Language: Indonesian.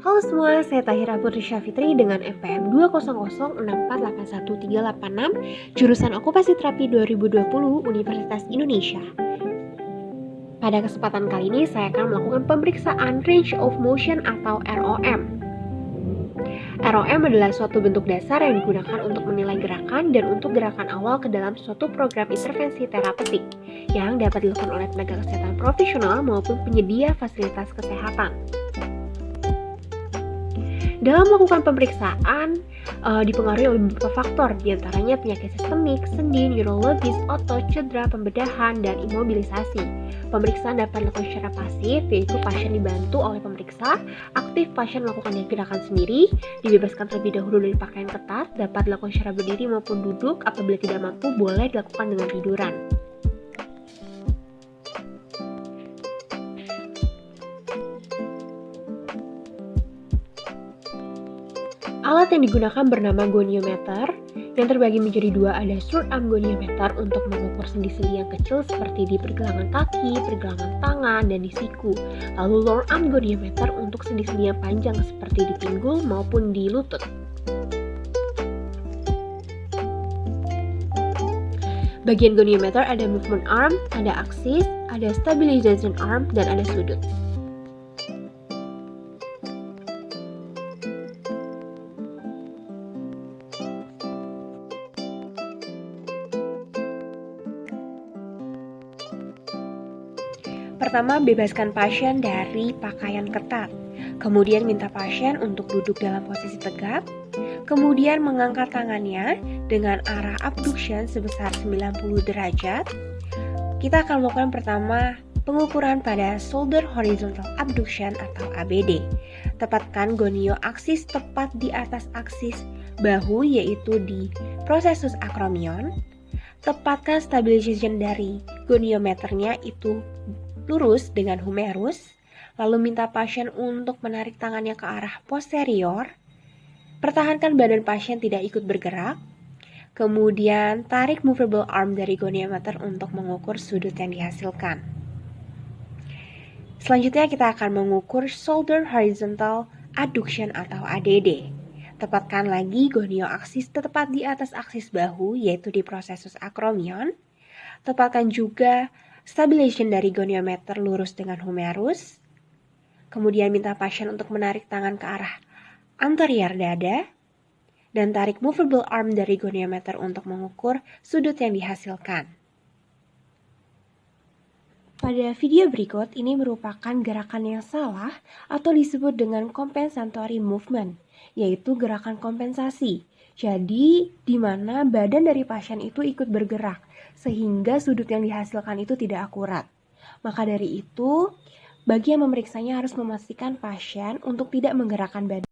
Halo semua, saya Tahira Putri Syafitri dengan NPM 20064813886, jurusan Okupasi Terapi 2020 Universitas Indonesia. Pada kesempatan kali ini saya akan melakukan pemeriksaan Range of Motion atau ROM. ROM adalah suatu bentuk dasar yang digunakan untuk menilai gerakan dan untuk gerakan awal ke dalam suatu program intervensi terapeutik yang dapat dilakukan oleh tenaga kesehatan profesional maupun penyedia fasilitas kesehatan. Dalam melakukan pemeriksaan, dipengaruhi oleh beberapa faktor, diantaranya penyakit sistemik, sendi, neurologis, otot, cedera, pembedahan, dan imobilisasi. Pemeriksaan dapat dilakukan secara pasif, yaitu pasien dibantu oleh pemeriksa. Aktif, pasien melakukan gerakan sendiri, dibebaskan terlebih dahulu dari pakaian ketat, dapat dilakukan secara berdiri maupun duduk, apabila tidak mampu boleh dilakukan dengan tiduran. Alat yang digunakan bernama goniometer, yang terbagi menjadi dua, ada short arm goniometer untuk mengukur sendi-sendi yang kecil seperti di pergelangan kaki, pergelangan tangan, dan di siku. Lalu long arm goniometer untuk sendi-sendi yang panjang seperti di pinggul maupun di lutut. Bagian goniometer ada movement arm, ada axis, ada stabilization arm, dan ada sudut. Pertama, bebaskan pasien dari pakaian ketat. Kemudian minta pasien untuk duduk dalam posisi tegap. Kemudian mengangkat tangannya dengan arah abduction sebesar 90 derajat. Kita akan melakukan pertama pengukuran pada shoulder horizontal abduction atau ABD. Tepatkan gonio aksis tepat di atas aksis bahu, yaitu di processus acromion. Tepatkan stabilization dari goniometernya itu lurus dengan humerus, lalu minta pasien untuk menarik tangannya ke arah posterior. Pertahankan badan pasien tidak ikut bergerak. Kemudian tarik movable arm dari goniometer untuk mengukur sudut yang dihasilkan. Selanjutnya kita akan mengukur shoulder horizontal adduction atau ADD. Tepatkan lagi gonio aksis tepat di atas aksis bahu, yaitu di processus acromion. Tepatkan juga stabilization dari goniometer lurus dengan humerus. Kemudian minta pasien untuk menarik tangan ke arah anterior dada. Dan tarik movable arm dari goniometer untuk mengukur sudut yang dihasilkan. Pada video berikut ini merupakan gerakan yang salah atau disebut dengan compensatory movement, yaitu gerakan kompensasi. Jadi, di mana badan dari pasien itu ikut bergerak, sehingga sudut yang dihasilkan itu tidak akurat. Maka dari itu, bagi yang memeriksanya harus memastikan pasien untuk tidak menggerakkan badan.